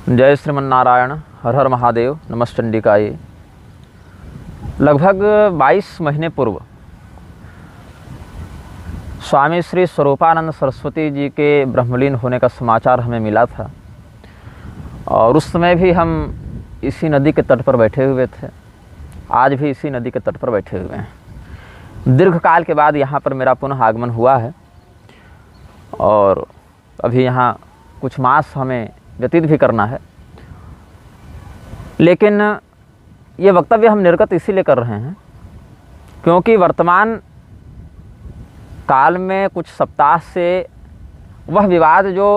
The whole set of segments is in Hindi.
जय श्रीमन्नारायण, हर हर महादेव, नमश्चंडिकाय। लगभग 22 महीने पूर्व स्वामी श्री स्वरूपानंद सरस्वती जी के ब्रह्मलीन होने का समाचार हमें मिला था और उस समय भी हम इसी नदी के तट पर बैठे हुए थे। आज भी इसी नदी के तट पर बैठे हुए हैं। दीर्घ काल के बाद यहाँ पर मेरा पुनः आगमन हुआ है और अभी यहाँ कुछ मास हमें व्यतीत भी करना है, लेकिन ये वक्तव्य हम निर्गत इसीलिए कर रहे हैं क्योंकि वर्तमान काल में कुछ सप्ताह से वह विवाद जो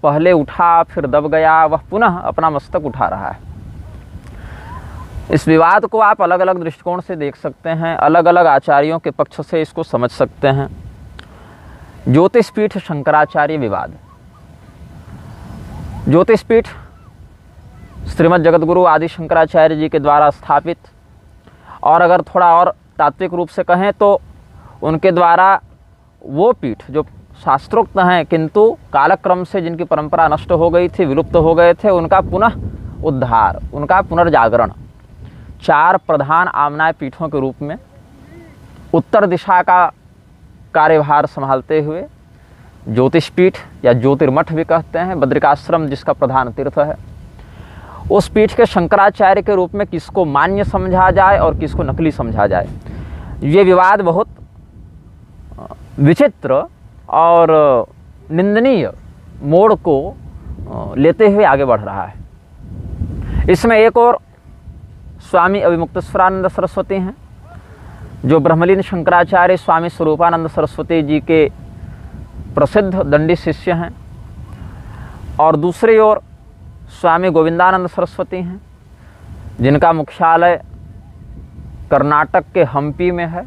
पहले उठा फिर दब गया, वह पुनः अपना मस्तक उठा रहा है। इस विवाद को आप अलग अलग दृष्टिकोण से देख सकते हैं, अलग अलग आचार्यों के पक्ष से इसको समझ सकते हैं। ज्योतिषपीठ शंकराचार्य विवाद। ज्योतिषपीठ श्रीमद् जगतगुरु आदि शंकराचार्य जी के द्वारा स्थापित, और अगर थोड़ा और तात्विक रूप से कहें तो उनके द्वारा वो पीठ जो शास्त्रोक्त हैं किंतु कालक्रम से जिनकी परंपरा नष्ट हो गई थी, विलुप्त हो गए थे, उनका पुनः उद्धार, उनका पुनर्जागरण 4 प्रधान आमनाय पीठों के रूप में उत्तर दिशा का कार्यभार संभालते हुए ज्योतिषपीठ या ज्योतिर्मठ भी कहते हैं, बद्रिकाश्रम जिसका प्रधान तीर्थ है, उस पीठ के शंकराचार्य के रूप में किसको मान्य समझा जाए और किसको नकली समझा जाए, ये विवाद बहुत विचित्र और निंदनीय मोड़ को लेते हुए आगे बढ़ रहा है। इसमें एक और स्वामी अभिमुक्तेश्वरानंद सरस्वती हैं जो ब्रह्मलीन शंकराचार्य स्वामी स्वरूपानंद सरस्वती जी के प्रसिद्ध दंडी शिष्य हैं, और दूसरी ओर स्वामी गोविंदानंद सरस्वती हैं जिनका मुख्यालय कर्नाटक के हम्पी में है।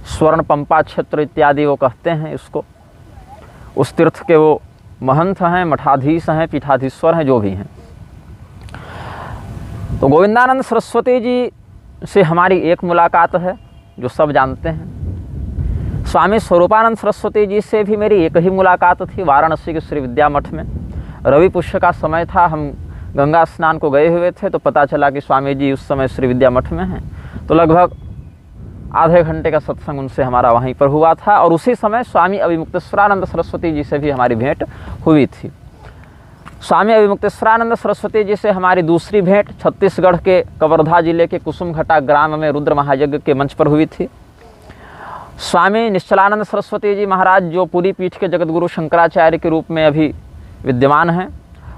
स्वर्ण पंपा क्षेत्र इत्यादि वो कहते हैं इसको। उस तीर्थ के वो महंत हैं, मठाधीश हैं, पीठाधीश्वर हैं, जो भी हैं। तो गोविंदानंद सरस्वती जी से हमारी एक मुलाकात है जो सब जानते हैं। स्वामी स्वरूपानंद सरस्वती जी से भी मेरी एक ही मुलाकात थी वाराणसी के श्री विद्या मठ में। रवि पुष्य का समय था, हम गंगा स्नान को गए हुए थे तो पता चला कि स्वामी जी उस समय श्री विद्या मठ में हैं। तो लगभग आधे घंटे का सत्संग उनसे हमारा वहीं पर हुआ था, और उसी समय स्वामी अभिमुक्तेश्वरानंद सरस्वती जी से भी हमारी भेंट हुई थी। स्वामी अभिमुक्तेश्वरानंद सरस्वती जी से हमारी दूसरी भेंट छत्तीसगढ़ के कवर्धा जिले के कुसुमघटा ग्राम में रुद्र महायज्ञ के मंच पर हुई थी। स्वामी निश्चलानंद सरस्वती जी महाराज जो पूरी पीठ के जगतगुरु शंकराचार्य के रूप में अभी विद्यमान हैं,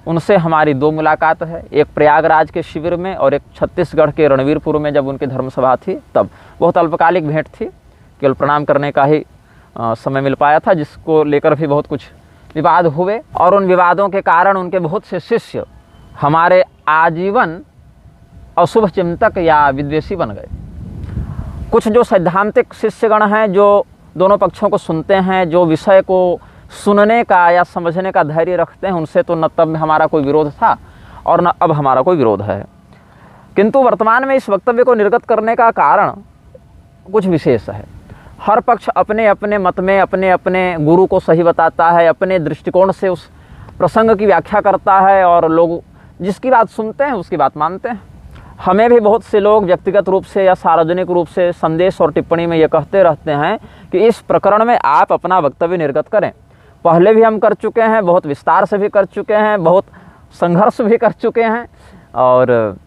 उनसे हमारी 2 मुलाकात है, एक प्रयागराज के शिविर में और एक छत्तीसगढ़ के रणवीरपुर में जब उनकी धर्मसभा थी तब। बहुत अल्पकालिक भेंट थी, केवल प्रणाम करने का ही समय मिल पाया था, जिसको लेकर भी बहुत कुछ विवाद हुए, और उन विवादों के कारण उनके बहुत से शिष्य हमारे आजीवन अशुभ चिंतक या विद्वेषी बन गए। कुछ जो सैद्धांतिक शिष्यगण हैं जो दोनों पक्षों को सुनते हैं, जो विषय को सुनने का या समझने का धैर्य रखते हैं, उनसे तो न तब हमारा कोई विरोध था और न अब हमारा कोई विरोध है। किंतु वर्तमान में इस वक्तव्य को निर्गत करने का कारण कुछ विशेष है। हर पक्ष अपने अपने मत में अपने अपने गुरु को सही बताता है, अपने दृष्टिकोण से उस प्रसंग की व्याख्या करता है, और लोग जिसकी बात सुनते हैं उसकी बात मानते हैं। हमें भी बहुत से लोग व्यक्तिगत रूप से या सार्वजनिक रूप से संदेश और टिप्पणी में ये कहते रहते हैं कि इस प्रकरण में आप अपना वक्तव्य निर्गत करें। पहले भी हम कर चुके हैं, बहुत विस्तार से भी कर चुके हैं, बहुत संघर्ष भी कर चुके हैं, और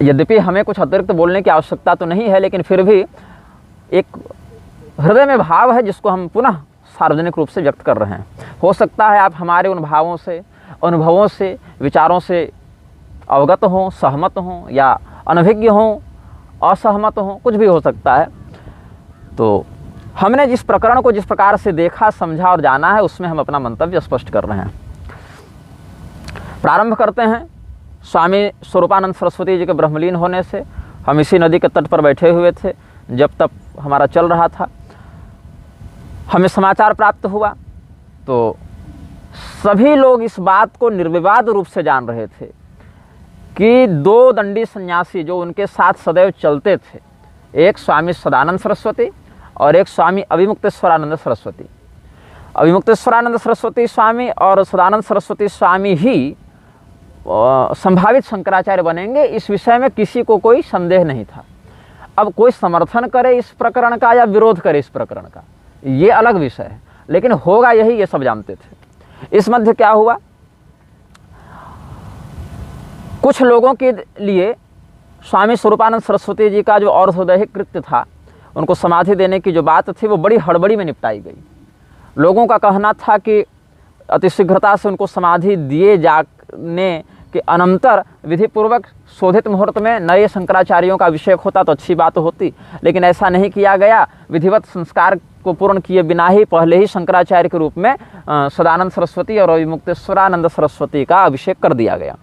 यद्यपि हमें कुछ अतिरिक्त बोलने की आवश्यकता तो नहीं है, लेकिन फिर भी एक हृदय में भाव है जिसको हम पुनः सार्वजनिक रूप से व्यक्त कर रहे हैं। हो सकता है आप हमारे उन भावों से, अनुभवों से, विचारों से अवगत हों, सहमत हों, या अनभिज्ञ हों, असहमत हों, कुछ भी हो सकता है। तो हमने जिस प्रकरण को जिस प्रकार से देखा, समझा और जाना है, उसमें हम अपना मंतव्य स्पष्ट कर रहे हैं। प्रारंभ करते हैं स्वामी स्वरूपानंद सरस्वती जी के ब्रह्मलीन होने से। हम इसी नदी के तट पर बैठे हुए थे जब तक हमारा चल रहा था। हमें समाचार प्राप्त हुआ तो सभी लोग इस बात को निर्विवाद रूप से जान रहे थे कि 2 दंडी सन्यासी जो उनके साथ सदैव चलते थे, एक स्वामी सदानंद सरस्वती और एक स्वामी अभिमुक्तेश्वरानंद सरस्वती, अभिमुक्तेश्वरानंद सरस्वती स्वामी और सदानंद सरस्वती स्वामी ही संभावित शंकराचार्य बनेंगे, इस विषय में किसी को कोई संदेह नहीं था। अब कोई समर्थन करे इस प्रकरण का या विरोध करे इस प्रकरण का, ये अलग विषय है, लेकिन होगा यही, ये सब जानते थे। इस मध्य क्या हुआ, कुछ लोगों के लिए स्वामी स्वरूपानंद सरस्वती जी का जो और्ध्वदैहिक कृत्य था, उनको समाधि देने की जो बात थी, वो बड़ी हड़बड़ी में निपटाई गई। लोगों का कहना था कि अतिशीघ्रता से उनको समाधि दिए जाने के अनंतर विधिपूर्वक शोधित मुहूर्त में नए शंकराचार्यों का अभिषेक होता तो अच्छी बात होती, लेकिन ऐसा नहीं किया गया। विधिवत संस्कार को पूर्ण किए बिना ही पहले ही शंकराचार्य के रूप में सदानंद सरस्वती और अभिमुक्तेश्वरानंद सरस्वती का अभिषेक कर दिया गया।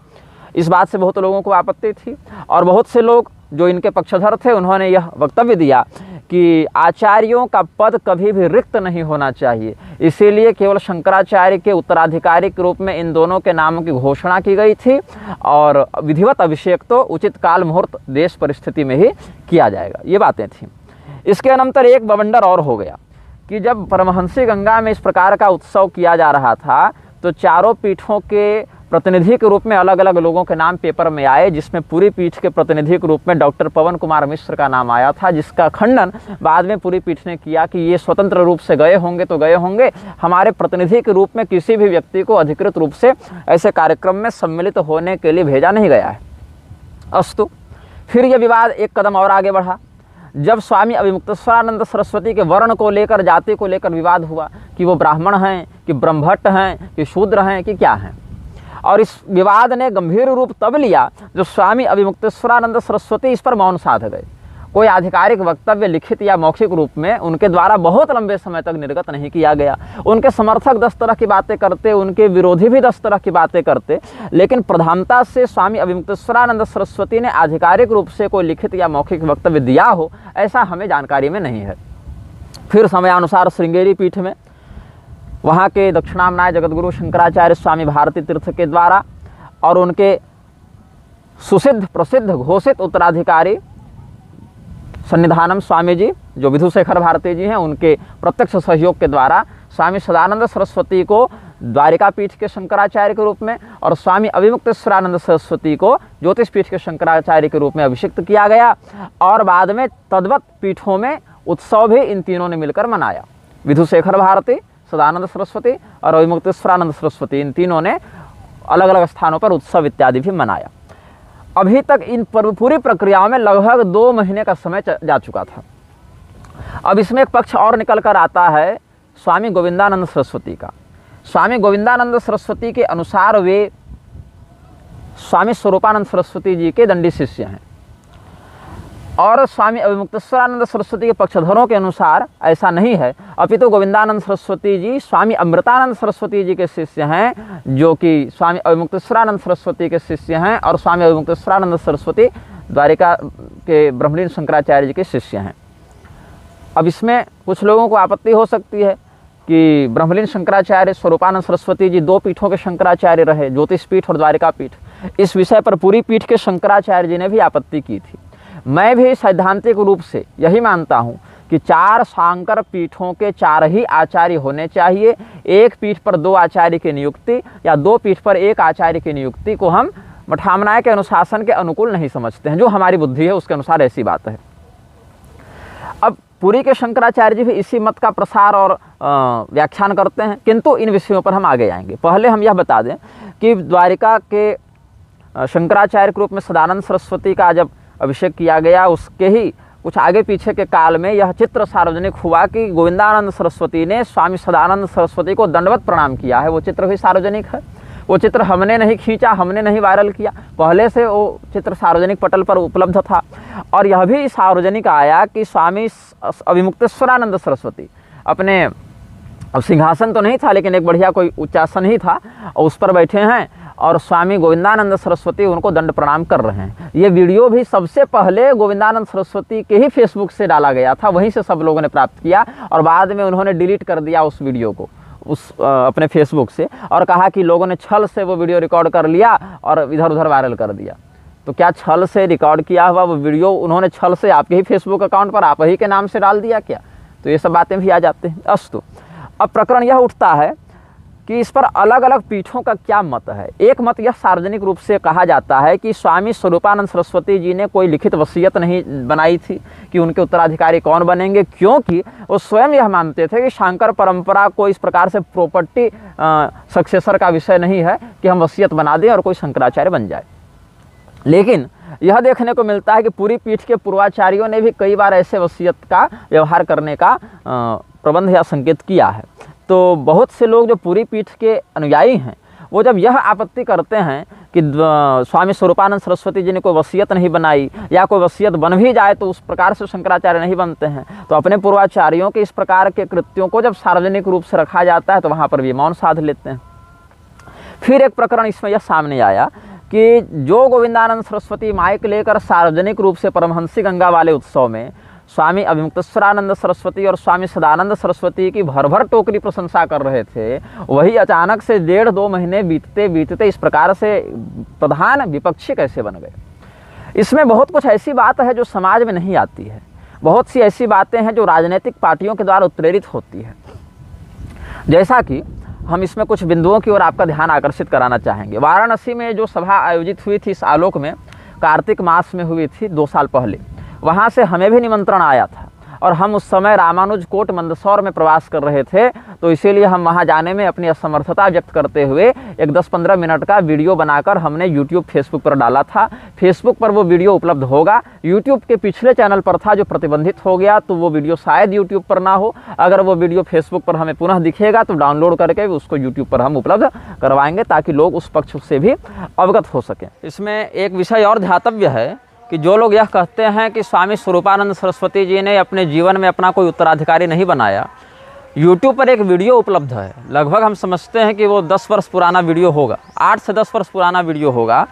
इस बात से बहुत लोगों को आपत्ति थी और बहुत से लोग जो इनके पक्षधर थे उन्होंने यह वक्तव्य दिया कि आचार्यों का पद कभी भी रिक्त नहीं होना चाहिए, इसीलिए केवल शंकराचार्य के उत्तराधिकारी के रूप में इन दोनों के नामों की घोषणा की गई थी और विधिवत अभिषेक तो उचित काल मुहूर्त देश परिस्थिति में ही किया जाएगा। ये बातें थीं। इसके अनंतर एक बवंडर और हो गया कि जब परमहंसी गंगा में इस प्रकार का उत्सव किया जा रहा था तो चारों पीठों के प्रतिनिधि के रूप में अलग अलग लोगों के नाम पेपर में आए, जिसमें पूरी पीठ के प्रतिनिधि के रूप में डॉक्टर पवन कुमार मिश्र का नाम आया था, जिसका खंडन बाद में पूरी पीठ ने किया कि ये स्वतंत्र रूप से गए होंगे तो गए होंगे, हमारे प्रतिनिधि के रूप में किसी भी व्यक्ति को अधिकृत रूप से ऐसे कार्यक्रम में सम्मिलित होने के लिए भेजा नहीं गया है। अस्तु, फिर यह विवाद एक कदम और आगे बढ़ा जब स्वामी अभिमुक्तेश्वरानंद सरस्वती के वर्ण को लेकर, जाति को लेकर विवाद हुआ कि वो ब्राह्मण हैं कि ब्रह्मभट्ट हैं कि शूद्र हैं कि क्या हैं। और इस विवाद ने गंभीर रूप तब लिया जो स्वामी अभिमुक्तेश्वरानंद सरस्वती इस पर मौन साध गए। कोई आधिकारिक वक्तव्य लिखित या मौखिक रूप में उनके द्वारा बहुत लंबे समय तक निर्गत नहीं किया गया। उनके समर्थक 10 तरह की बातें करते, उनके विरोधी भी 10 तरह की बातें करते, लेकिन प्रधानता से स्वामी अभिमुक्तेश्वरानंद सरस्वती ने आधिकारिक रूप से कोई लिखित या मौखिक वक्तव्य दिया हो, ऐसा हमें जानकारी में नहीं है। फिर समयानुसार श्रृंगेरी पीठ में वहाँ के दक्षिणामनाय जगतगुरु शंकराचार्य स्वामी भारती तीर्थ के द्वारा और उनके सुसिद्ध प्रसिद्ध घोषित उत्तराधिकारी सन्निधानम स्वामी जी जो विधुशेखर भारती जी हैं, उनके प्रत्यक्ष सहयोग के द्वारा स्वामी सदानंद सरस्वती को द्वारिका पीठ के शंकराचार्य के रूप में और स्वामी अभिमुक्तेश्वरानंद सरस्वती को ज्योतिष पीठ के शंकराचार्य के रूप में अभिषिक्त किया गया और बाद में तद्वत पीठों में उत्सव भी इन तीनों ने मिलकर मनाया। विधुशेखर भारती, सदानंद सरस्वती और अभिमुक्तेश्वरानंद सरस्वती, इन तीनों ने अलग अलग स्थानों पर उत्सव इत्यादि भी मनाया। अभी तक इन पूरी प्रक्रियाओं में लगभग 2 महीने का समय जा चुका था। अब इसमें एक पक्ष और निकल कर आता है स्वामी गोविंदानंद सरस्वती का। स्वामी गोविंदानंद सरस्वती के अनुसार वे स्वामी स्वरूपानंद सरस्वती जी के दंडी शिष्य हैं और स्वामी अभिमुक्तेश्वरानंद सरस्वती के पक्षधरों के अनुसार ऐसा नहीं है, अपितु गोविंदानंद सरस्वती जी स्वामी अमृतानंद सरस्वती जी के शिष्य हैं, जो कि स्वामी अभिमुक्तेश्वरानंद सरस्वती के शिष्य हैं और स्वामी अभिमुक्तेश्वरानंद सरस्वती द्वारिका के ब्रह्मलीन शंकराचार्य जी के शिष्य हैं। अब इसमें कुछ लोगों को आपत्ति हो सकती है कि ब्रह्मलीन शंकराचार्य स्वरूपानंद सरस्वती जी 2 पीठों के शंकराचार्य रहे, ज्योतिष पीठ और द्वारिका पीठ। इस विषय पर पूरी पीठ के शंकराचार्य जी ने भी आपत्ति की थी। मैं भी सैद्धांतिक रूप से यही मानता हूँ कि 4 शांकर पीठों के 4 ही आचार्य होने चाहिए। एक पीठ पर 2 आचार्य की नियुक्ति या 2 पीठ पर 1 आचार्य की नियुक्ति को हम मठामनाय के अनुशासन के अनुकूल नहीं समझते हैं। जो हमारी बुद्धि है उसके अनुसार ऐसी बात है। अब पुरी के शंकराचार्य जी भी इसी मत का प्रसार और व्याख्यान करते हैं, किंतु इन विषयों पर हम आगे आएंगे। पहले हम यह बता दें कि द्वारिका के शंकराचार्य के रूप में सदानंद सरस्वती का जब अभिषेक किया गया, उसके ही कुछ आगे पीछे के काल में यह चित्र सार्वजनिक हुआ कि गोविंदानंद सरस्वती ने स्वामी सदानंद सरस्वती को दंडवत प्रणाम किया है। वो चित्र भी सार्वजनिक है। वो चित्र हमने नहीं खींचा, हमने नहीं वायरल किया, पहले से वो चित्र सार्वजनिक पटल पर उपलब्ध था। और यह भी सार्वजनिक आया कि स्वामी अभिमुक्तेश्वरानंद सरस्वती अपने, अब सिंहासन तो नहीं था लेकिन एक बढ़िया कोई उच्चासन ही था, और उस पर बैठे हैं और स्वामी गोविंदानंद सरस्वती उनको दंड प्रणाम कर रहे हैं। ये वीडियो भी सबसे पहले गोविंदानंद सरस्वती के ही फेसबुक से डाला गया था, वहीं से सब लोगों ने प्राप्त किया और बाद में उन्होंने डिलीट कर दिया उस वीडियो को उस अपने फेसबुक से और कहा कि लोगों ने छल से वो वीडियो रिकॉर्ड कर लिया और इधर उधर वायरल कर दिया। तो क्या छल से रिकॉर्ड किया हुआ वो वीडियो उन्होंने छल से आपके ही फेसबुक अकाउंट पर आप ही के नाम से डाल दिया क्या? तो ये सब बातें भी आ जाते हैं। अस्तु, अब प्रकरण यह उठता है कि इस पर अलग अलग पीठों का क्या मत है। एक मत यह सार्वजनिक रूप से कहा जाता है कि स्वामी स्वरूपानंद सरस्वती जी ने कोई लिखित वसीयत नहीं बनाई थी कि उनके उत्तराधिकारी कौन बनेंगे, क्योंकि वो स्वयं यह मानते थे कि शांकर परंपरा को इस प्रकार से प्रॉपर्टी सक्सेसर का विषय नहीं है कि हम वसीयत बना दें और कोई शंकराचार्य बन जाए। लेकिन यह देखने को मिलता है कि पूरी पीठ के पूर्वाचार्यों ने भी कई बार ऐसे वसीयत का व्यवहार करने का प्रबंध या संकेत किया है। तो बहुत से लोग जो पूरी पीठ के अनुयायी हैं वो जब यह आपत्ति करते हैं कि स्वामी स्वरूपानंद सरस्वती जी ने कोई वसीयत नहीं बनाई या कोई वसीयत बन भी जाए तो उस प्रकार से शंकराचार्य नहीं बनते हैं, तो अपने पूर्वाचार्यों के इस प्रकार के कृत्यों को जब सार्वजनिक रूप से रखा जाता है तो वहाँ पर भी मौन साध लेते हैं। फिर एक प्रकरण इसमें यह सामने आया कि जो गोविंदानंद सरस्वती माइक लेकर सार्वजनिक रूप से परमहंसी गंगा वाले उत्सव में स्वामी अभिमुक्तेश्वरानंद सरस्वती और स्वामी सदानंद सरस्वती की भर भर टोकरी प्रशंसा कर रहे थे, वही अचानक से 1.5-2 महीने बीतते बीतते इस प्रकार से प्रधान विपक्षी कैसे बन गए। इसमें बहुत कुछ ऐसी बात है जो समाज में नहीं आती है, बहुत सी ऐसी बातें हैं जो राजनीतिक पार्टियों के द्वारा उत्प्रेरित होती है। जैसा कि हम इसमें कुछ बिंदुओं की ओर आपका ध्यान आकर्षित कराना चाहेंगे। वाराणसी में जो सभा आयोजित हुई थी इस आलोक में, कार्तिक मास में हुई थी 2 साल पहले, वहाँ से हमें भी निमंत्रण आया था और हम उस समय रामानुज कोट मंदसौर में प्रवास कर रहे थे, तो इसीलिए हम वहाँ जाने में अपनी असमर्थता व्यक्त करते हुए एक 10-15 मिनट का वीडियो बनाकर हमने यूट्यूब फेसबुक पर डाला था। फेसबुक पर वो वीडियो उपलब्ध होगा, यूट्यूब के पिछले चैनल पर था जो प्रतिबंधित हो गया, तो वो वीडियो शायद यूट्यूब पर ना हो। अगर वो वीडियो फेसबुक पर हमें पुनः दिखेगा तो डाउनलोड करके उसको यूट्यूब पर हम उपलब्ध करवाएंगे ताकि लोग उस पक्ष से भी अवगत हो सकें। इसमें एक विषय और ध्यातव्य है कि जो लोग यह कहते हैं कि स्वामी स्वरूपानंद सरस्वती जी ने अपने जीवन में अपना कोई उत्तराधिकारी नहीं बनाया, YouTube पर एक वीडियो उपलब्ध है, लगभग हम समझते हैं कि वो 10 वर्ष पुराना वीडियो होगा, 8 से 10 वर्ष पुराना वीडियो होगा,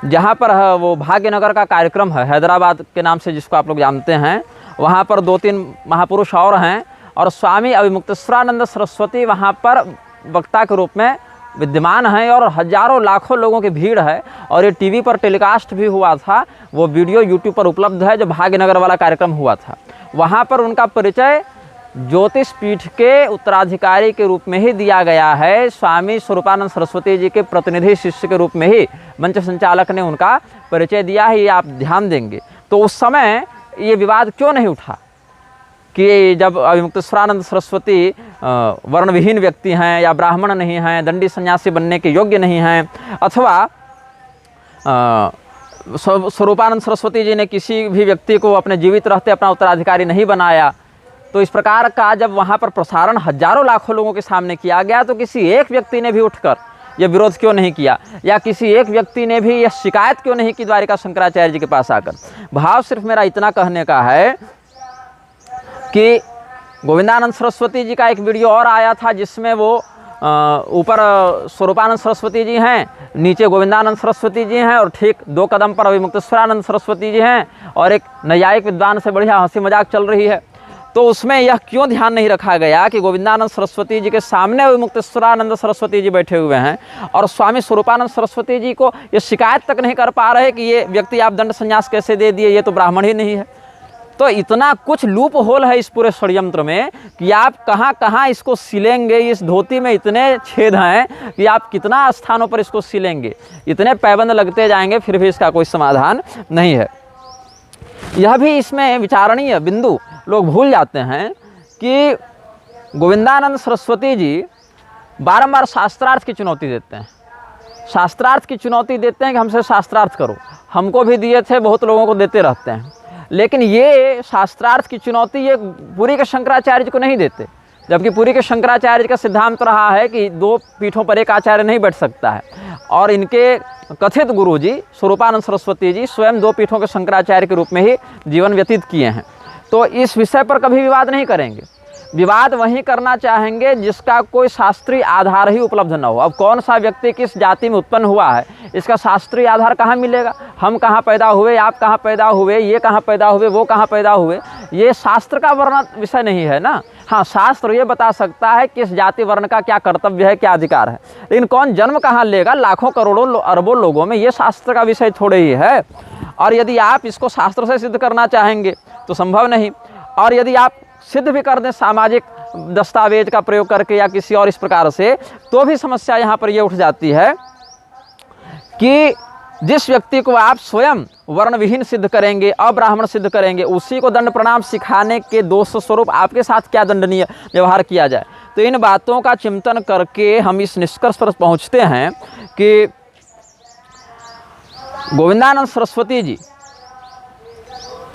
जहाँ पर वो भाग्यनगर का कार्यक्रम है हैदराबाद के नाम से जिसको आप लोग जानते हैं। वहाँ पर 2-3 महापुरुष और हैं और स्वामी अभिमुक्तेश्वरानंद सरस्वती वहाँ पर वक्ता के रूप में विद्यमान हैं और हजारों लाखों लोगों की भीड़ है और ये टीवी पर टेलीकास्ट भी हुआ था। वो वीडियो यूट्यूब पर उपलब्ध है जो भाग्यनगर वाला कार्यक्रम हुआ था। वहाँ पर उनका परिचय ज्योतिष पीठ के उत्तराधिकारी के रूप में ही दिया गया है, स्वामी स्वरूपानंद सरस्वती जी के प्रतिनिधि शिष्य के रूप में ही मंच संचालक ने उनका परिचय दिया है। ये आप ध्यान देंगे तो उस समय ये विवाद क्यों नहीं उठा कि जब अभिमुक्तेश्वरानंद सरस्वती वर्ण विहीन व्यक्ति हैं या ब्राह्मण नहीं हैं, दंडी सन्यासी बनने के योग्य नहीं हैं, अथवा स्वरूपानंद सरस्वती जी ने किसी भी व्यक्ति को अपने जीवित रहते अपना उत्तराधिकारी नहीं बनाया, तो इस प्रकार का जब वहाँ पर प्रसारण हजारों लाखों लोगों के सामने किया गया तो किसी एक व्यक्ति ने भी उठकर यह विरोध क्यों नहीं किया या किसी एक व्यक्ति ने भी यह शिकायत क्यों नहीं की द्वारिका शंकराचार्य जी के पास आकर। भाव सिर्फ मेरा इतना कहने का है कि गोविंदानंद सरस्वती जी का एक वीडियो और आया था जिसमें वो ऊपर स्वरूपानंद सरस्वती जी हैं, नीचे गोविंदानंद सरस्वती जी हैं और ठीक 2 कदम पर अभिमुक्तेश्वरानंद सरस्वती जी हैं और एक न्यायिक विद्वान से बढ़िया हंसी मजाक चल रही है। तो उसमें यह क्यों ध्यान नहीं रखा गया कि गोविंदानंद सरस्वती जी के सामने अभिमुक्तेश्वरानंद सरस्वती जी बैठे हुए हैं और स्वामी स्वरूपानंद सरस्वती जी को ये शिकायत तक नहीं कर पा रहे कि ये व्यक्ति आप दंड संन्यास कैसे दे दिए, ये तो ब्राह्मण ही नहीं है। तो इतना कुछ लूप होल है इस पूरे षड्यंत्र में कि आप कहाँ कहाँ इसको सिलेंगे। इस धोती में इतने छेद हैं कि आप कितना स्थानों पर इसको सिलेंगे, इतने पैबंद लगते जाएंगे, फिर भी इसका कोई समाधान नहीं है। यह भी इसमें विचारणीय बिंदु लोग भूल जाते हैं कि गोविंदानंद सरस्वती जी बारंबार शास्त्रार्थ की चुनौती देते हैं, शास्त्रार्थ की चुनौती देते हैं कि हमसे शास्त्रार्थ करो। हमको भी दिए थे, बहुत लोगों को देते रहते हैं, लेकिन ये शास्त्रार्थ की चुनौती ये पुरी के शंकराचार्य जी को नहीं देते, जबकि पुरी के शंकराचार्य जी का सिद्धांत रहा है कि 2 पीठों पर एक आचार्य नहीं बैठ सकता है और इनके कथित गुरुजी स्वरूपानंद सरस्वती जी स्वयं 2 पीठों के शंकराचार्य के रूप में ही जीवन व्यतीत किए हैं। तो इस विषय पर कभी विवाद नहीं करेंगे, विवाद वहीं करना चाहेंगे जिसका कोई शास्त्रीय आधार ही उपलब्ध न हो। अब कौन सा व्यक्ति किस जाति में उत्पन्न हुआ है इसका शास्त्रीय आधार कहाँ मिलेगा? हम कहाँ पैदा हुए, आप कहाँ पैदा हुए, ये कहाँ पैदा हुए, वो कहाँ पैदा हुए, ये शास्त्र का वर्ण विषय नहीं है ना। हाँ, शास्त्र ये बता सकता है किस जाति वर्ण का क्या कर्तव्य है, क्या अधिकार है, लेकिन कौन जन्म कहाँ लेगा लाखों करोड़ों अरबों लोगों में, ये शास्त्र का विषय थोड़े ही है। और यदि आप इसको शास्त्र से सिद्ध करना चाहेंगे तो संभव नहीं, और यदि आप सिद्ध भी कर दें सामाजिक दस्तावेज का प्रयोग करके या किसी और इस प्रकार से, तो भी समस्या यहाँ पर ये उठ जाती है कि जिस व्यक्ति को आप स्वयं वर्णविहीन सिद्ध करेंगे, अब्राह्मण सिद्ध करेंगे, उसी को दंड प्रणाम सिखाने के दोष स्वरूप आपके साथ क्या दंडनीय व्यवहार किया जाए। तो इन बातों का चिंतन करके हम इस निष्कर्ष पर पहुँचते हैं कि गोविंदानंद सरस्वती जी,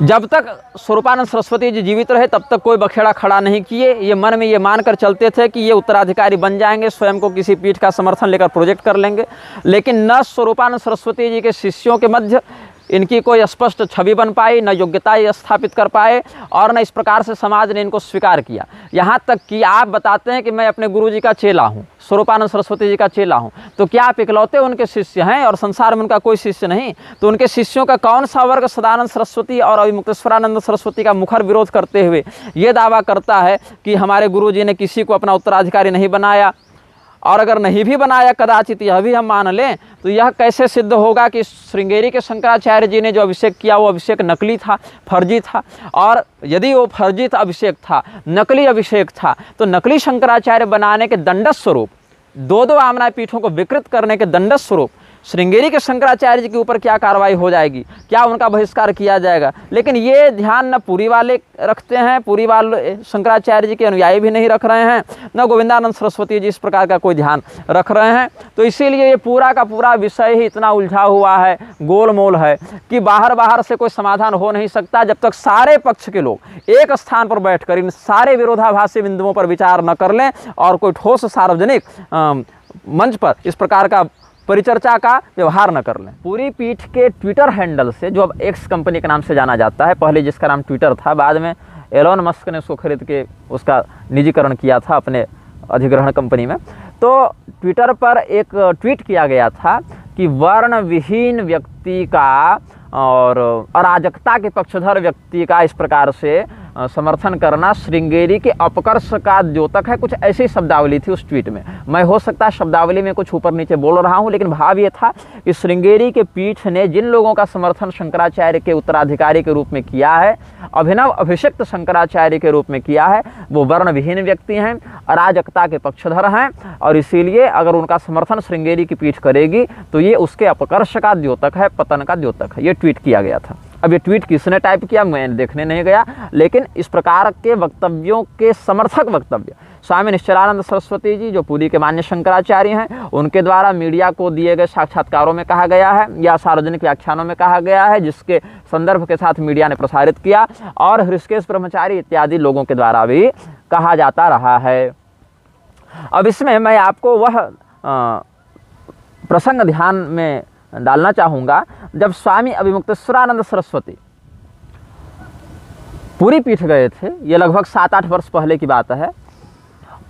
जब तक स्वरूपानंद सरस्वती जी जीवित रहे तब तक कोई बखेड़ा खड़ा नहीं किए। ये मन में ये मानकर चलते थे कि ये उत्तराधिकारी बन जाएंगे, स्वयं को किसी पीठ का समर्थन लेकर प्रोजेक्ट कर लेंगे। लेकिन न स्वरूपानंद सरस्वती जी के शिष्यों के मध्य इनकी कोई स्पष्ट छवि बन पाई, न योग्यता ये स्थापित कर पाए, और न इस प्रकार से समाज ने इनको स्वीकार किया। यहाँ तक कि आप बताते हैं कि मैं अपने गुरु जी का चेला हूँ, स्वरूपानंद सरस्वती जी का चेला हूँ, तो क्या आप इकलौते उनके शिष्य हैं और संसार में उनका कोई शिष्य नहीं? तो उनके शिष्यों का कौन सा वर्ग सदानंद सरस्वती और अभिमुक्तेश्वरानंद सरस्वती का मुखर विरोध करते हुए ये दावा करता है कि हमारे गुरु जी ने किसी को अपना उत्तराधिकारी नहीं बनाया? और अगर नहीं भी बनाया, कदाचित यह भी हम मान लें, तो यह कैसे सिद्ध होगा कि श्रृंगेरी के शंकराचार्य जी ने जो अभिषेक किया वो अभिषेक नकली था, फर्जी था? और यदि वो फर्जी अभिषेक था, नकली अभिषेक था, तो नकली शंकराचार्य बनाने के दंडस स्वरूप, दो आमना पीठों को विकृत करने के दंडस स्वरूप श्रृंगेरी के शंकराचार्य जी के ऊपर क्या कार्रवाई हो जाएगी, क्या उनका बहिष्कार किया जाएगा? लेकिन ये ध्यान न पुरी वाले रखते हैं, पुरी वाले शंकराचार्य जी के अनुयायी भी नहीं रख रहे हैं, न गोविंदानंद सरस्वती जी इस प्रकार का कोई ध्यान रख रहे हैं। तो इसीलिए ये पूरा का पूरा विषय ही इतना उलझा हुआ है, गोलमोल है, कि बाहर से कोई समाधान हो नहीं सकता जब तक सारे पक्ष के लोग एक स्थान पर बैठकर इन सारे विरोधाभासी बिंदुओं पर विचार न कर लें और कोई ठोस सार्वजनिक मंच पर इस प्रकार का परिचर्चा का व्यवहार न कर लें। पूरी पीठ के ट्विटर हैंडल से, जो अब एक्स कंपनी के नाम से जाना जाता है, पहले जिसका नाम ट्विटर था, बाद में एलोन मस्क ने उसको खरीद के उसका निजीकरण किया था अपने अधिग्रहण कंपनी में, तो ट्विटर पर एक ट्वीट किया गया था कि वर्णविहीन व्यक्ति का और अराजकता के पक्षधर व्यक्ति का इस प्रकार से समर्थन करना श्रृंगेरी के अपकर्ष का द्योतक है। कुछ ऐसी शब्दावली थी उस ट्वीट में। मैं हो सकता है शब्दावली में कुछ ऊपर नीचे बोल रहा हूं, लेकिन भाव ये था कि श्रृंगेरी के पीठ ने जिन लोगों का समर्थन शंकराचार्य के उत्तराधिकारी के रूप में किया है, अभिनव अभिषिक्त शंकराचार्य के रूप में किया है, वो वर्णविहीन व्यक्ति हैं, अराजकता के पक्षधर हैं, और इसीलिए अगर उनका समर्थन श्रृंगेरी की पीठ करेगी तो ये उसके अपकर्ष का द्योतक है, पतन का द्योतक है। ये ट्वीट किया गया था। अब ये ट्वीट किसने टाइप किया मैं देखने नहीं गया, लेकिन इस प्रकार के वक्तव्यों के समर्थक वक्तव्य स्वामी निश्चलानंद सरस्वती जी, जो पुरी के मान्य शंकराचार्य हैं, उनके द्वारा मीडिया को दिए गए साक्षात्कारों में कहा गया है या सार्वजनिक व्याख्यानों में कहा गया है, जिसके संदर्भ के साथ मीडिया ने प्रसारित किया, और हृषिकेश ब्रह्मचारी इत्यादि लोगों के द्वारा भी कहा जाता रहा है। अब इसमें मैं आपको वह प्रसंग ध्यान में डालना चाहूँगा जब स्वामी अभिमुक्तेश्वरानंद सरस्वती पुरी पीठ गए थे। ये लगभग 7-8 वर्ष पहले की बात है,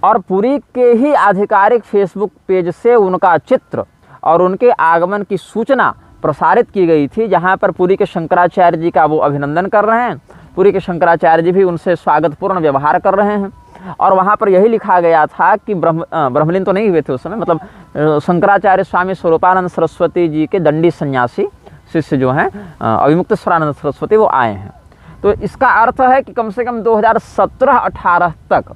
और पुरी के ही आधिकारिक फेसबुक पेज से उनका चित्र और उनके आगमन की सूचना प्रसारित की गई थी, जहाँ पर पुरी के शंकराचार्य जी का वो अभिनंदन कर रहे हैं, पुरी के शंकराचार्य जी भी उनसे स्वागतपूर्ण व्यवहार कर रहे हैं, और वहाँ पर यही लिखा गया था कि ब्रह्मलीन तो नहीं हुए थे उस समय, मतलब शंकराचार्य स्वामी स्वरूपानंद सरस्वती जी के दंडी सन्यासी शिष्य जो हैं अभिमुक्तेश्वरानंद सरस्वती, वो आए हैं। तो इसका अर्थ है कि कम से कम 2017-18 तक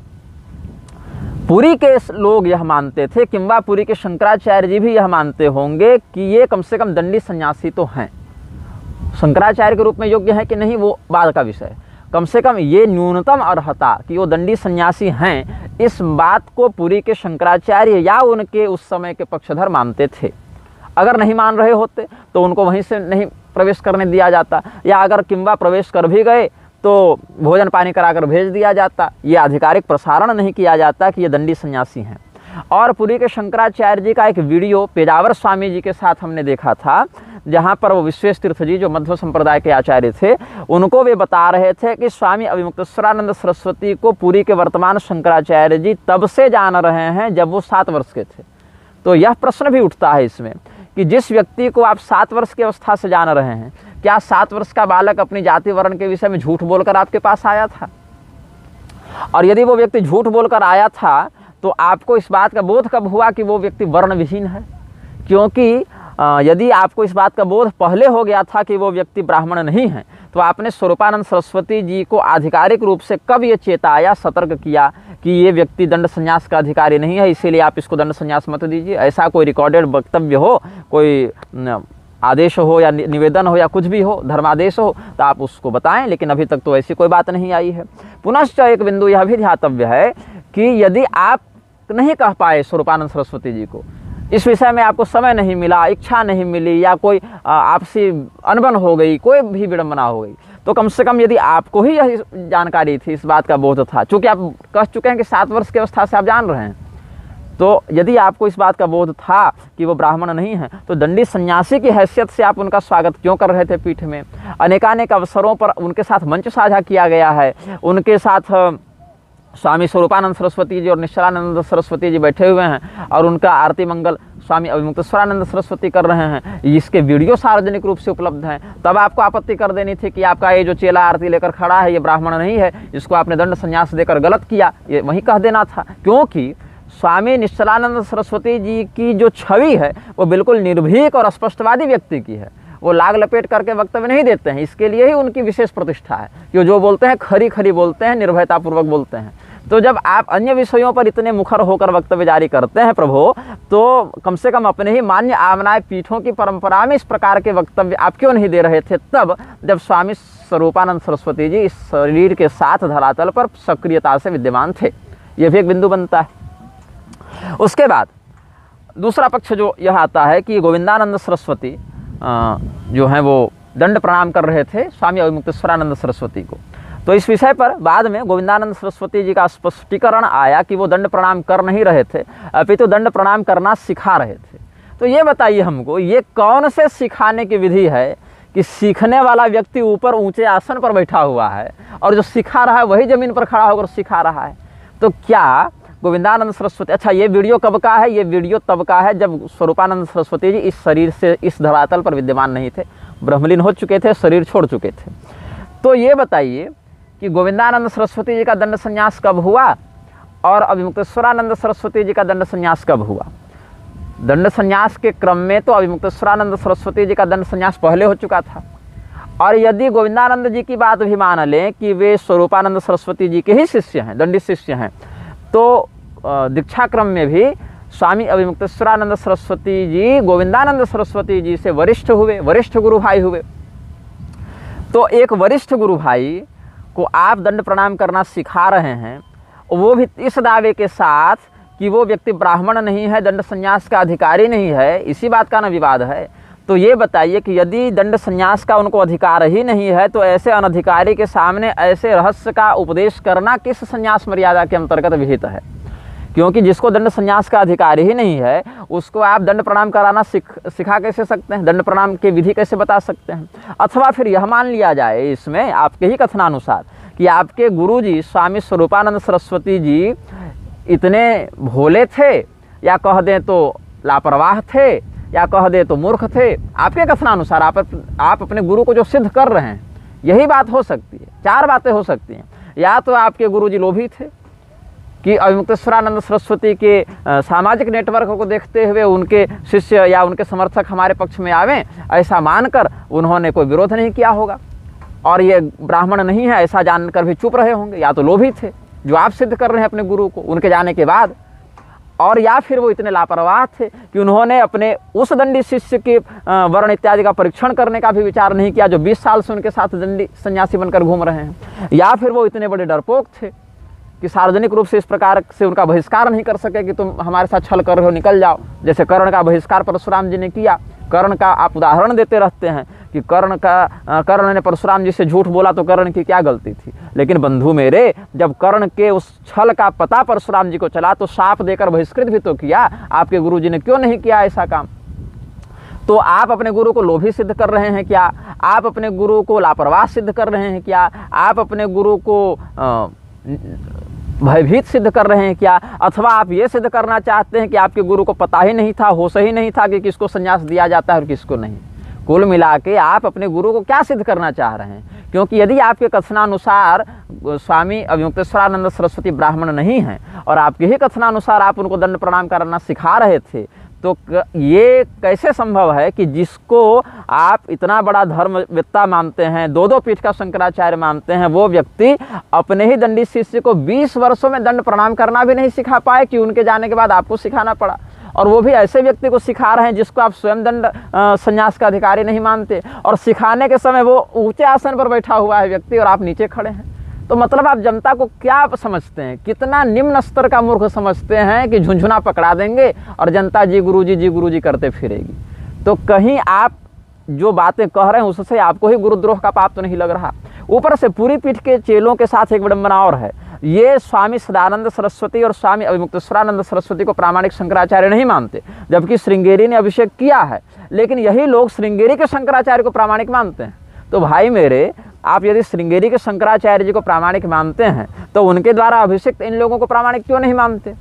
पुरी के लोग यह मानते थे, किंवा पुरी के शंकराचार्य जी भी यह मानते होंगे कि ये कम से कम दंडी सन्यासी तो हैं। शंकराचार्य के रूप में योग्य है कि नहीं वो बाद का विषय है, कम से कम ये न्यूनतम अर्हता कि वो दंडी सन्यासी हैं, इस बात को पुरी के शंकराचार्य या उनके उस समय के पक्षधर मानते थे। अगर नहीं मान रहे होते तो उनको वहीं से नहीं प्रवेश करने दिया जाता, या अगर किंबा प्रवेश कर भी गए तो भोजन पानी कराकर भेज दिया जाता, ये आधिकारिक प्रसारण नहीं किया जाता कि ये दंडी सन्यासी हैं। और पुरी के शंकराचार्य जी का एक वीडियो पेजावर स्वामी जी के साथ हमने देखा था, जहाँ पर वो विश्वेश तीर्थ जी जो मध्व संप्रदाय के आचार्य थे, उनको वे बता रहे थे कि स्वामी अभिमुक्तेश्वरानंद सरस्वती को पुरी के वर्तमान शंकराचार्य जी तब से जान रहे हैं जब वो 7 वर्ष के थे। तो यह प्रश्न भी उठता है इसमें कि जिस व्यक्ति को आप 7 वर्ष की अवस्था से जान रहे हैं, क्या 7 वर्ष का बालक अपनी जाति वर्ण के विषय में झूठ बोलकर आपके पास आया था? और यदि वो व्यक्ति झूठ बोलकर आया था तो आपको इस बात का बोध कब हुआ कि वो व्यक्ति वर्णविहीन है? क्योंकि यदि आपको इस बात का बोध पहले हो गया था कि वो व्यक्ति ब्राह्मण नहीं है, तो आपने स्वरूपानंद सरस्वती जी को आधिकारिक रूप से कब ये चेताया, सतर्क किया कि ये व्यक्ति दंड संन्यास का अधिकारी नहीं है, इसीलिए आप इसको दंड संन्यास मत दीजिए? ऐसा कोई रिकॉर्डेड वक्तव्य हो, कोई आदेश हो या निवेदन हो या कुछ भी हो, धर्मादेश हो, तो आप उसको बताएं। लेकिन अभी तक तो ऐसी कोई बात नहीं आई है। पुनश्च एक बिंदु यह भी ध्यातव्य है कि यदि आप नहीं कह पाए स्वरूपानंद सरस्वती जी को, इस विषय में आपको समय नहीं मिला, इच्छा नहीं मिली, या कोई आपसी अनबन हो गई, कोई भी विडंबना हो गई, तो कम से कम यदि आपको ही यह जानकारी थी, इस बात का बोध था, चूँकि आप कह चुके हैं कि 7 वर्ष की अवस्था से आप जान रहे हैं, तो यदि आपको इस बात का बोध था कि वो ब्राह्मण नहीं है, तो दंडी सन्यासी की हैसियत से आप उनका स्वागत क्यों कर रहे थे पीठ में? अनेकानेक अवसरों पर उनके साथ मंच साझा किया गया है, उनके साथ स्वामी स्वरूपानंद सरस्वती जी और निश्चलानंद सरस्वती जी बैठे हुए हैं और उनका आरती मंगल स्वामी अभिमुक्तेश्वरानंद सरस्वती कर रहे हैं, इसके वीडियो सार्वजनिक रूप से उपलब्ध हैं। तब आपको आपत्ति कर देनी थी कि आपका ये जो चेला आरती लेकर खड़ा है ये ब्राह्मण नहीं है, इसको आपने दंड संन्यास देकर गलत किया, ये वहीं कह देना था। क्योंकि स्वामी निश्चलानंद सरस्वती जी की जो छवि है वो बिल्कुल निर्भीक और स्पष्टवादी व्यक्ति की है। वो लाग लपेट करके वक्तव्य नहीं देते हैं, इसके लिए ही उनकी विशेष प्रतिष्ठा है कि जो बोलते हैं खरी खरी बोलते हैं, निर्भयतापूर्वक बोलते हैं। तो जब आप अन्य विषयों पर इतने मुखर होकर वक्तव्य जारी करते हैं प्रभु, तो कम से कम अपने ही मान्य आमनाय पीठों की परंपरा में इस प्रकार के वक्तव्य आप क्यों नहीं दे रहे थे तब, जब स्वामी स्वरूपानंद सरस्वती जी इस शरीर के साथ धरातल पर सक्रियता से विद्यमान थे? यह भी एक बिंदु बनता है। उसके बाद दूसरा पक्ष जो यह आता है कि गोविंदानंद सरस्वती जो हैं वो दंड प्रणाम कर रहे थे स्वामी अभिमुक्तेश्वरानंद सरस्वती को। तो इस विषय पर बाद में गोविंदानंद सरस्वती जी का स्पष्टीकरण आया कि वो दंड प्रणाम कर नहीं रहे थे, अपितु तो दंड प्रणाम करना सिखा रहे थे। तो ये बताइए हमको, ये कौन से सिखाने की विधि है कि सीखने वाला व्यक्ति ऊपर ऊंचे आसन पर बैठा हुआ है और जो सिखा रहा है वही जमीन पर खड़ा होकर सिखा रहा है? तो क्या गोविंदानंद सरस्वती, अच्छा ये वीडियो कब का है? ये वीडियो तब का है जब स्वरूपानंद सरस्वती जी इस शरीर से, इस धरातल पर विद्यमान नहीं थे, ब्रह्मलीन हो चुके थे, शरीर छोड़ चुके थे। तो ये बताइए कि गोविंदानंद सरस्वती जी का दंड संन्यास कब हुआ और अभिमुक्तेश्वरानंद सरस्वती जी का दंड संन्यास कब हुआ? दंड संन्यास के क्रम में तो अभिमुक्तेश्वरानंद सरस्वती जी का दंड संन्यास पहले हो चुका था। और यदि गोविंदानंद जी की बात भी मान लें कि वे स्वरूपानंद सरस्वती जी के ही शिष्य हैं, दंडी शिष्य हैं, तो दीक्षा क्रम में भी स्वामी अभिमुक्तेश्वरानंद सरस्वती जी गोविंदानंद सरस्वती जी से वरिष्ठ हुए, वरिष्ठ गुरु भाई हुए। तो एक वरिष्ठ गुरु भाई को आप दंड प्रणाम करना सिखा रहे हैं, वो भी इस दावे के साथ कि वो व्यक्ति ब्राह्मण नहीं है, दंड संन्यास का अधिकारी नहीं है, इसी बात का न विवाद है। तो ये बताइए कि यदि दंड संन्यास का उनको अधिकार ही नहीं है, तो ऐसे अनधिकारी के सामने ऐसे रहस्य का उपदेश करना किस संन्यास मर्यादा के अंतर्गत विहित है? क्योंकि जिसको दंड संन्यास का अधिकार ही नहीं है उसको आप दंड प्रणाम कराना सिखा कैसे सकते हैं? दंड प्रणाम की विधि कैसे बता सकते हैं? अथवा फिर यह मान लिया जाए इसमें आपके ही कथनानुसार कि आपके गुरुजी स्वामी स्वरूपानंद सरस्वती जी इतने भोले थे, या कह दें तो लापरवाह थे, या कह दे तो मूर्ख थे। आपके कथनानुसार आप अपने गुरु को जो सिद्ध कर रहे हैं, यही बात हो सकती है। 4 बातें हो सकती हैं। या तो आपके गुरुजी लोभी थे कि अभिमुक्तेश्वरानंद सरस्वती के सामाजिक नेटवर्क को देखते हुए उनके शिष्य या उनके समर्थक हमारे पक्ष में आवें, ऐसा मानकर उन्होंने कोई विरोध नहीं किया होगा और ये ब्राह्मण नहीं है ऐसा जानकर भी चुप रहे होंगे। या तो लोभी थे जो आप सिद्ध कर रहे हैं अपने गुरु को उनके जाने के बाद, और या फिर वो इतने लापरवाह थे कि उन्होंने अपने उस दंडी शिष्य के वर्ण इत्यादि का परीक्षण करने का भी विचार नहीं किया जो 20 साल से उनके साथ दंडी सन्यासी बनकर घूम रहे हैं। या फिर वो इतने बड़े डरपोक थे कि सार्वजनिक रूप से इस प्रकार से उनका बहिष्कार नहीं कर सके कि तुम हमारे साथ छल कर रहे हो, निकल जाओ। जैसे कर्ण का बहिष्कार परशुराम जी ने किया। कर्ण का आप उदाहरण देते रहते हैं कि कर्ण ने परशुराम जी से झूठ बोला तो कर्ण की क्या गलती थी। लेकिन बंधु मेरे, जब कर्ण के उस छल का पता परशुराम जी को चला तो शाप देकर बहिष्कृत भी तो किया। आपके गुरु जी ने क्यों नहीं किया ऐसा काम? तो आप अपने गुरु को लोभी सिद्ध कर रहे हैं क्या? आप अपने गुरु को लापरवाह सिद्ध कर रहे हैं क्या? आप अपने गुरु को भयभीत सिद्ध कर रहे हैं क्या? अथवा आप ये सिद्ध करना चाहते हैं कि आपके गुरु को पता ही नहीं था, होश ही नहीं था कि किसको संन्यास दिया जाता है और किसको नहीं? कुल मिला के आप अपने गुरु को क्या सिद्ध करना चाह रहे हैं? क्योंकि यदि आपके कथनानुसार स्वामी अभिमुक्तेश्वरानंद सरस्वती ब्राह्मण नहीं हैं और आपके ही कथनानुसार आप उनको दंड प्रणाम करना सिखा रहे थे, तो ये कैसे संभव है कि जिसको आप इतना बड़ा धर्मवेत्ता मानते हैं, 2-2 पीठ का शंकराचार्य मानते हैं, वो व्यक्ति अपने ही दंडी शिष्य को 20 वर्षों में दंड प्रणाम करना भी नहीं सिखा पाए कि उनके जाने के बाद आपको सिखाना पड़ा। और वो भी ऐसे व्यक्ति को सिखा रहे हैं जिसको आप स्वयं दंड संन्यास का अधिकारी नहीं मानते, और सिखाने के समय वो ऊंचे आसन पर बैठा हुआ है व्यक्ति और आप नीचे खड़े हैं। तो मतलब आप जनता को क्या समझते हैं, कितना निम्न स्तर का मूर्ख समझते हैं कि झुंझुना पकड़ा देंगे और जनता जी गुरुजी करते फिरेगी। तो कहीं आप जो बातें कह रहे हैं उससे आपको ही गुरुद्रोह का पाप तो नहीं लग रहा। ऊपर से पूरी पीठ के चेलों के साथ एक विडंबना और है, ये स्वामी सदानंद सरस्वती और स्वामी अभिमुक्तेश्वरानंद सरस्वती को प्रामाणिक शंकराचार्य नहीं मानते, जबकि श्रृंगेरी ने अभिषेक किया है, लेकिन यही लोग श्रृंगेरी के शंकराचार्य को प्रामाणिक मानते हैं। तो भाई मेरे, आप यदि श्रृंगेरी के शंकराचार्य जी को प्रामाणिक मानते हैं तो उनके द्वारा अभिषिक्त इन लोगों को प्रामाणिक क्यों नहीं मानते?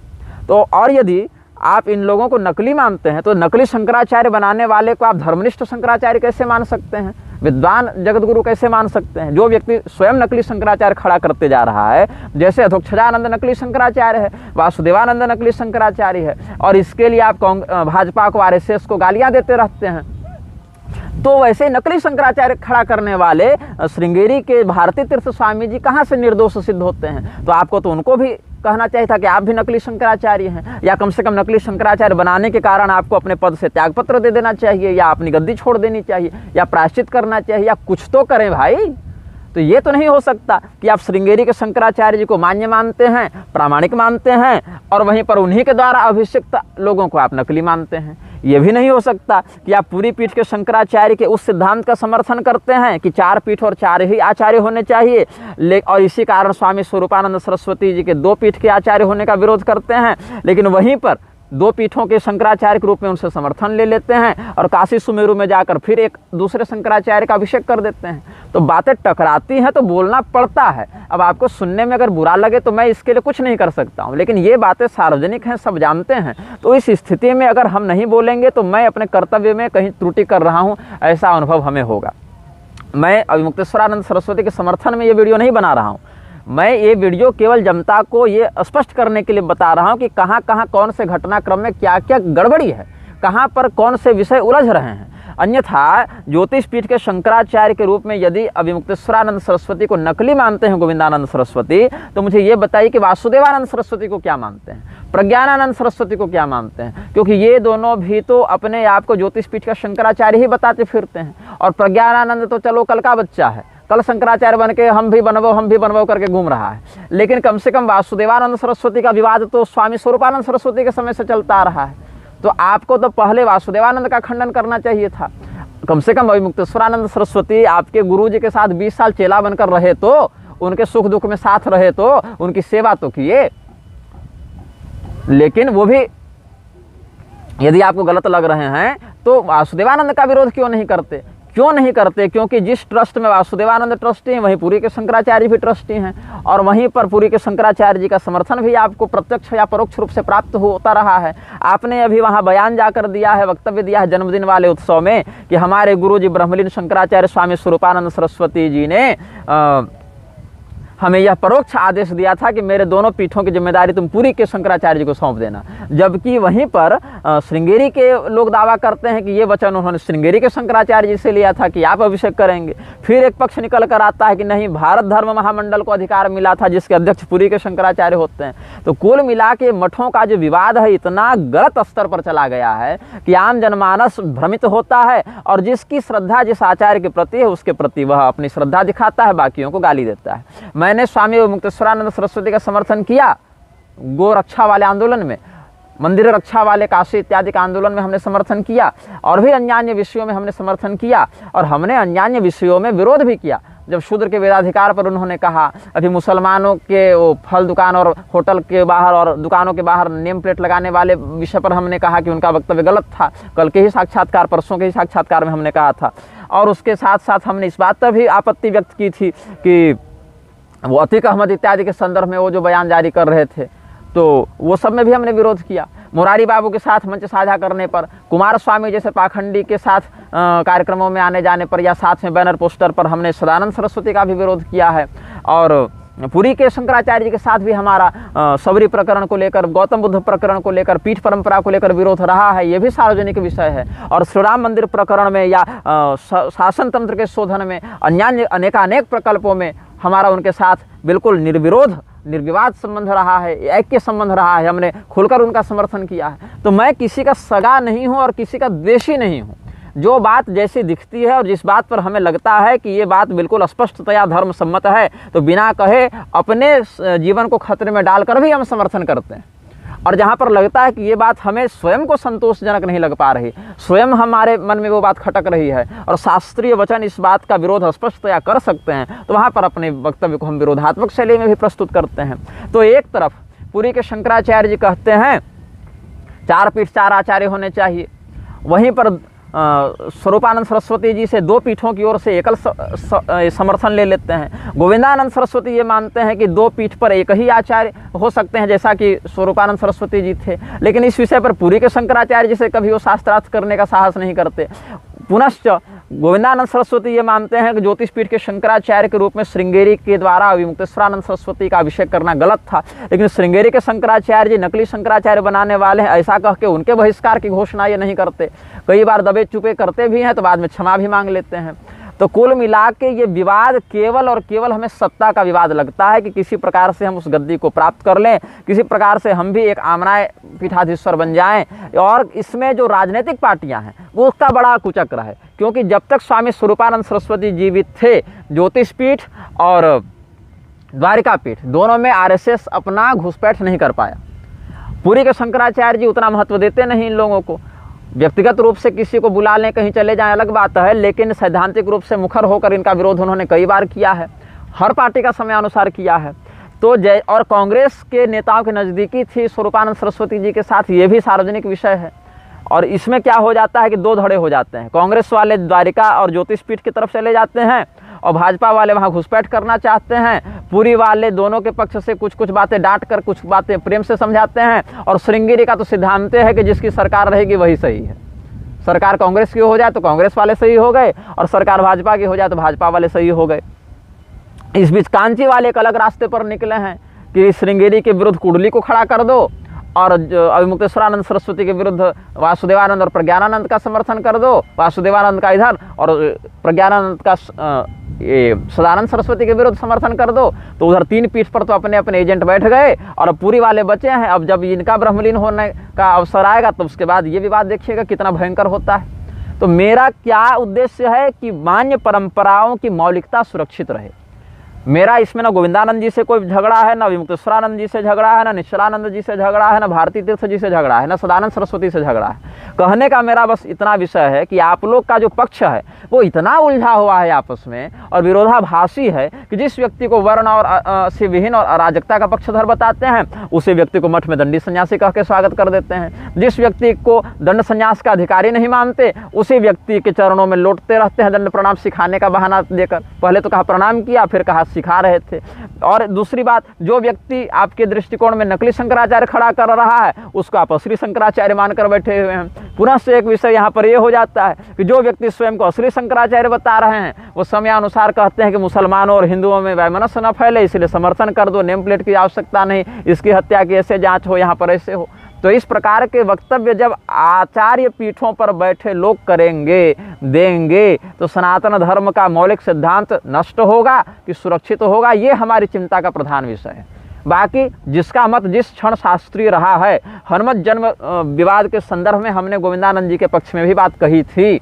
तो और यदि आप इन लोगों को नकली मानते हैं तो नकली शंकराचार्य बनाने वाले को आप धर्मनिष्ठ शंकराचार्य कैसे मान सकते हैं, विद्वान जगतगुरु कैसे मान सकते हैं? जो व्यक्ति स्वयं नकली शंकराचार्य खड़ा करते जा रहा है, जैसे अधोक्षजानंद नकली शंकराचार्य है, वासुदेवानंद नकली शंकराचार्य है, और इसके लिए आप भाजपा को, आरएसएस को गालियां देते रहते हैं, तो वैसे नकली शंकराचार्य खड़ा करने वाले श्रृंगेरी के भारती तीर्थ स्वामी जी कहाँ से निर्दोष सिद्ध होते हैं? तो आपको तो उनको भी कहना चाहिए था कि आप भी नकली शंकराचार्य हैं, या कम से कम नकली शंकराचार्य बनाने के कारण आपको अपने पद से त्यागपत्र दे देना चाहिए, या अपनी गद्दी छोड़ देनी चाहिए, या प्रायश्चित करना चाहिए, या कुछ तो करें भाई। तो ये तो नहीं हो सकता कि आप श्रृंगेरी के शंकराचार्य जी को मान्य मानते हैं, प्रामाणिक मानते हैं, और वहीं पर उन्हीं के द्वारा अभिषिक्त लोगों को आप नकली मानते हैं। ये भी नहीं हो सकता कि आप पूरी पीठ के शंकराचार्य के उस सिद्धांत का समर्थन करते हैं कि 4 पीठ और 4 ही आचार्य होने चाहिए, और इसी कारण स्वामी स्वरूपानंद सरस्वती जी के 2 पीठ के आचार्य होने का विरोध करते हैं, लेकिन वहीं पर 2 पीठों के शंकराचार्य के रूप में उनसे समर्थन ले लेते हैं और काशी सुमेरु में जाकर फिर एक दूसरे शंकराचार्य का अभिषेक कर देते हैं। तो बातें टकराती हैं तो बोलना पड़ता है। अब आपको सुनने में अगर बुरा लगे तो मैं इसके लिए कुछ नहीं कर सकता हूं, लेकिन ये बातें सार्वजनिक हैं, सब जानते हैं। तो इस स्थिति में अगर हम नहीं बोलेंगे तो मैं अपने कर्तव्य में कहीं त्रुटि कर रहा हूँ, ऐसा अनुभव हमें होगा। मैं अभिमुक्तेश्वरानंद सरस्वती के समर्थन में ये वीडियो नहीं बना रहा हूँ, मैं ये वीडियो केवल जनता को ये स्पष्ट करने के लिए बता रहा हूँ कि कहाँ कहाँ कौन से घटनाक्रम में क्या क्या गड़बड़ी है, कहाँ पर कौन से विषय उलझ रहे हैं। अन्यथा ज्योतिष पीठ के शंकराचार्य के रूप में यदि अभिमुक्तेश्वरानंद सरस्वती को नकली मानते हैं गोविंदानंद सरस्वती, तो मुझे ये बताइए कि वासुदेवानंद सरस्वती को क्या मानते हैं, प्रज्ञानानंद सरस्वती को क्या मानते हैं? क्योंकि ये दोनों भी तो अपने आप को ज्योतिष पीठ का शंकराचार्य ही बताते फिरते हैं, और प्रज्ञानानंद तो चलो कल का बच्चा है, कल शंकराचार्य बन के हम भी बनवो करके घूम रहा है। लेकिन कम से कम वासुदेवानंद सरस्वती का विवाद तो स्वामी स्वरूपानंद सरस्वती के समय से चलता आ रहा है। तो आपको तो पहले वासुदेवानंद का खंडन करना चाहिए था। कम से कम अभिमुक्तेश्वरानंद सरस्वती आपके गुरु जी के साथ 20 साल चेला बनकर रहे, तो उनके सुख दुख में साथ रहे, तो उनकी सेवा तो किए। लेकिन वो भी यदि आपको गलत लग रहे हैं तो वासुदेवानंद का विरोध क्यों नहीं करते? क्योंकि जिस ट्रस्ट में वासुदेवानंद ट्रस्टी हैं वहीं पुरी के शंकराचार्य भी ट्रस्टी हैं, और वहीं पर पुरी के शंकराचार्य जी का समर्थन भी आपको प्रत्यक्ष या परोक्ष रूप से प्राप्त होता रहा है। आपने अभी वहां बयान जाकर दिया है, वक्तव्य दिया है जन्मदिन वाले उत्सव में कि हमारे गुरु जी ब्रह्मलीन शंकराचार्य स्वामी स्वरूपानंद सरस्वती जी ने हमें यह परोक्ष आदेश दिया था कि मेरे दोनों पीठों की जिम्मेदारी तुम पूरी के शंकराचार्य जी को सौंप देना। जबकि वहीं पर श्रृंगेरी के लोग दावा करते हैं कि ये वचन उन्होंने श्रृंगेरी के शंकराचार्य जी से लिया था कि आप अभिषेक करेंगे। फिर एक पक्ष निकल कर आता है कि नहीं, भारत धर्म महामंडल को अधिकार मिला था जिसके अध्यक्ष पुरी के शंकराचार्य होते हैं। तो कुल मिला के मठों का जो विवाद है इतना गलत स्तर पर चला गया है कि आम जनमानस भ्रमित होता है, और जिसकी श्रद्धा जिस आचार्य के प्रति है उसके प्रति वह अपनी श्रद्धा दिखाता है, बाकियों को गाली देता है। मैंने स्वामी अभिमुक्तेश्वरानंद सरस्वती का समर्थन किया गो रक्षा वाले आंदोलन में, मंदिर रक्षा वाले काशी इत्यादि का आंदोलन में हमने समर्थन किया, और भी अन्यान्य विषयों में हमने समर्थन किया, और हमने अन्यान्य विषयों में विरोध भी किया। जब शूद्र के वेदाधिकार पर उन्होंने कहा, अभी मुसलमानों के वो फल दुकान और होटल के बाहर और दुकानों के बाहर नेम प्लेट लगाने वाले विषय पर हमने कहा कि उनका वक्तव्य गलत था। कल के ही साक्षात्कार, परसों के ही साक्षात्कार में हमने कहा था। और उसके साथ साथ हमने इस बात पर भी आपत्ति व्यक्त की थी कि वो अतीक अहमद इत्यादि के संदर्भ में वो जो बयान जारी कर रहे थे, तो वो सब में भी हमने विरोध किया। मुरारी बाबू के साथ मंच साझा करने पर, कुमार स्वामी जैसे पाखंडी के साथ कार्यक्रमों में आने जाने पर, या साथ में बैनर पोस्टर पर हमने सदानंद सरस्वती का भी विरोध किया है। और पुरी के शंकराचार्य जी के साथ भी हमारा सबरी प्रकरण को लेकर, गौतम बुद्ध प्रकरण को लेकर, पीठ परंपरा को लेकर विरोध रहा है, ये भी सार्वजनिक विषय है। और श्री राम मंदिर प्रकरण में या शासन तंत्र के शोधन में, अन्य अनेकानेक प्रकल्पों में हमारा उनके साथ बिल्कुल निर्विरोध निर्विवाद संबंध रहा है, ऐक्य संबंध रहा है, हमने खुलकर उनका समर्थन किया है। तो मैं किसी का सगा नहीं हूँ और किसी का द्वेषी नहीं हूँ। जो बात जैसी दिखती है और जिस बात पर हमें लगता है कि ये बात बिल्कुल स्पष्टतया धर्म सम्मत है, तो बिना कहे अपने जीवन को खतरे में डालकर भी हम समर्थन करते हैं। और जहाँ पर लगता है कि ये बात हमें स्वयं को संतोषजनक नहीं लग पा रही, स्वयं हमारे मन में वो बात खटक रही है और शास्त्रीय वचन इस बात का विरोध स्पष्टतया कर सकते हैं, तो वहाँ पर अपने वक्तव्य को हम विरोधात्मक शैली में भी प्रस्तुत करते हैं। तो एक तरफ पुरी के शंकराचार्य जी कहते हैं 4 पीठ 4 आचार्य होने चाहिए, वहीं पर स्वरूपानंद सरस्वती जी से 2 पीठों की ओर से एकल समर्थन ले लेते हैं। गोविंदानंद सरस्वती ये मानते हैं कि 2 पीठ पर एक ही आचार्य हो सकते हैं, जैसा कि स्वरूपानंद सरस्वती जी थे। लेकिन इस विषय पर पुरी के शंकराचार्य जी से कभी वो शास्त्रार्थ करने का साहस नहीं करते। पुनश्च गोविंदानंद सरस्वती ये मानते हैं कि ज्योतिष पीठ के शंकराचार्य के रूप में श्रृंगेरी के द्वारा अविमुक्तेश्वरानंद सरस्वती का अभिषेक करना गलत था। लेकिन श्रृंगेरी के शंकराचार्य जी नकली शंकराचार्य बनाने वाले हैं, ऐसा कह के उनके बहिष्कार की घोषणा ये नहीं करते। कई बार दबे चुपे करते भी हैं तो बाद में क्षमा भी मांग लेते हैं। तो कुल मिला के ये विवाद केवल और केवल हमें सत्ता का विवाद लगता है कि किसी प्रकार से हम उस गद्दी को प्राप्त कर लें, किसी प्रकार से हम भी एक आमनाय पीठाधीश्वर बन जाएं। और इसमें जो राजनीतिक पार्टियां हैं वो उसका बड़ा कुचक्र है, क्योंकि जब तक स्वामी स्वरूपानंद सरस्वती जीवित थे, ज्योतिष पीठ और द्वारिका पीठ दोनों में आरएसएस अपना घुसपैठ नहीं कर पाया। पुरी के शंकराचार्य जी उतना महत्व देते नहीं इन लोगों को। व्यक्तिगत रूप से किसी को बुला लें, कहीं चले जाएं, अलग बात है, लेकिन सैद्धांतिक रूप से मुखर होकर इनका विरोध उन्होंने कई बार किया है, हर पार्टी का समय अनुसार किया है। तो और कांग्रेस के नेताओं के नज़दीकी थी स्वरूपानंद सरस्वती जी के साथ, ये भी सार्वजनिक विषय है। और इसमें क्या हो जाता है कि 2 धड़े हो जाते हैं। कांग्रेस वाले द्वारिका और ज्योतिष पीठ की तरफ चले जाते हैं और भाजपा वाले वहाँ घुसपैठ करना चाहते हैं। पुरी वाले दोनों के पक्ष से कुछ कुछ बातें डांट कर, कुछ बातें प्रेम से समझाते हैं। और श्रृंगेरी का तो सिद्धांत है कि जिसकी सरकार रहेगी वही सही है। सरकार कांग्रेस की हो जाए तो कांग्रेस वाले सही हो गए, और सरकार भाजपा की हो जाए तो भाजपा वाले सही हो गए। इस बीच कांची वाले एक अलग रास्ते पर निकले हैं कि श्रृंगेरी के विरुद्ध कुंडली को खड़ा कर दो और अविमुक्तेश्वरानंद सरस्वती के विरुद्ध वासुदेवानंद और प्रज्ञानानंद का समर्थन कर दो। वासुदेवानंद का इधर और प्रज्ञानानंद का सदानंद सरस्वती के विरुद्ध समर्थन कर दो। तो उधर 3 पीठ पर तो अपने अपने एजेंट बैठ गए और अब पूरी वाले बचे हैं। अब जब इनका ब्रह्मलीन होने का अवसर आएगा तो उसके बाद ये विवाद देखिएगा कितना भयंकर होता है। तो मेरा क्या उद्देश्य है कि मान्य परंपराओं की मौलिकता सुरक्षित रहे। मेरा इसमें ना गोविंदानंद जी से कोई झगड़ा है, ना विमुक्तेश्वरानंद जी से झगड़ा है, ना निश्चलानंद जी से झगड़ा है, ना भारती तीर्थ जी से झगड़ा है, ना सदानंद सरस्वती से झगड़ा है। कहने का मेरा बस इतना विषय है कि आप लोग का जो पक्ष है वो इतना उलझा हुआ है आपस में और विरोधाभासी है कि जिस व्यक्ति को वर्ण और से विहीन और अराजकता का पक्षधर बताते हैं उसी व्यक्ति को मठ में दंडी सन्यासी कह के स्वागत कर देते हैं। जिस व्यक्ति को दंड संन्यास का अधिकारी नहीं मानते उसी व्यक्ति के चरणों में लौटते रहते हैं दंड प्रणाम सिखाने का बहाना देकर। पहले तो कहा प्रणाम किया, फिर कहा सिखा रहे थे। और दूसरी बात, जो व्यक्ति आपके दृष्टिकोण में नकली शंकराचार्य खड़ा कर रहा है उसको आप असली शंकराचार्य मानकर बैठे हुए हैं। पुनः से एक विषय यहाँ पर यह हो जाता है कि जो व्यक्ति स्वयं को असली शंकराचार्य बता रहे हैं वो समयानुसार कहते हैं कि मुसलमानों और हिंदुओं में वैमनस्य न फैले इसलिए समर्थन कर दो, नेम प्लेट की आवश्यकता नहीं, इसकी हत्या की ऐसे जांच हो, यहाँ पर ऐसे हो। तो इस प्रकार के वक्तव्य जब आचार्य पीठों पर बैठे लोग करेंगे देंगे तो सनातन धर्म का मौलिक सिद्धांत नष्ट होगा कि सुरक्षित होगा, ये हमारी चिंता का प्रधान विषय है। बाकी जिसका मत जिस क्षण शास्त्रीय रहा है, हनुमत जन्म विवाद के संदर्भ में हमने गोविंदानंद जी के पक्ष में भी बात कही थी।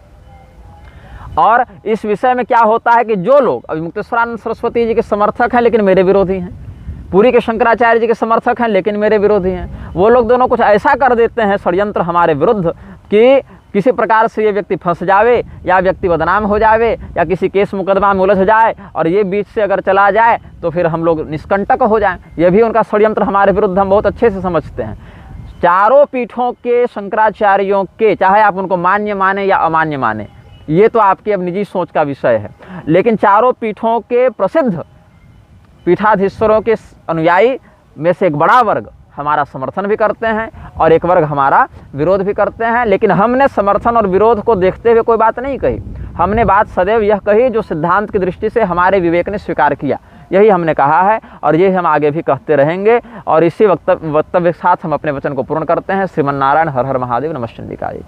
और इस विषय में क्या होता है कि जो लोग अविमुक्तेश्वरानंद सरस्वती जी के समर्थक हैं लेकिन मेरे विरोधी हैं, पुरी के शंकराचार्य जी के समर्थक हैं लेकिन मेरे विरोधी हैं, वो लोग दोनों कुछ ऐसा कर देते हैं षड्यंत्र हमारे विरुद्ध कि किसी प्रकार से ये व्यक्ति फंस जावे या व्यक्ति बदनाम हो जावे या किसी केस मुकदमा में उलझ जाए और ये बीच से अगर चला जाए तो फिर हम लोग निष्कंटक हो जाएं। ये भी उनका षड्यंत्र हमारे विरुद्ध हम बहुत अच्छे से समझते हैं। चारों पीठों के शंकराचार्यों के, चाहे आप उनको मान्य माने या अमान्य माने, ये तो आपकी अब निजी सोच का विषय है, लेकिन चारों पीठों के प्रसिद्ध पीठाधीश्वरों के अनुयायी में से एक बड़ा वर्ग हमारा समर्थन भी करते हैं और एक वर्ग हमारा विरोध भी करते हैं। लेकिन हमने समर्थन और विरोध को देखते हुए कोई बात नहीं कही, हमने बात सदैव यह कही जो सिद्धांत की दृष्टि से हमारे विवेक ने स्वीकार किया यही हमने कहा है और ये हम आगे भी कहते रहेंगे। और इसी वक्तव्य के साथ हम अपने वचन को पूर्ण करते हैं। श्रीमन नारायण, हर हर महादेव, नमः शिवाय।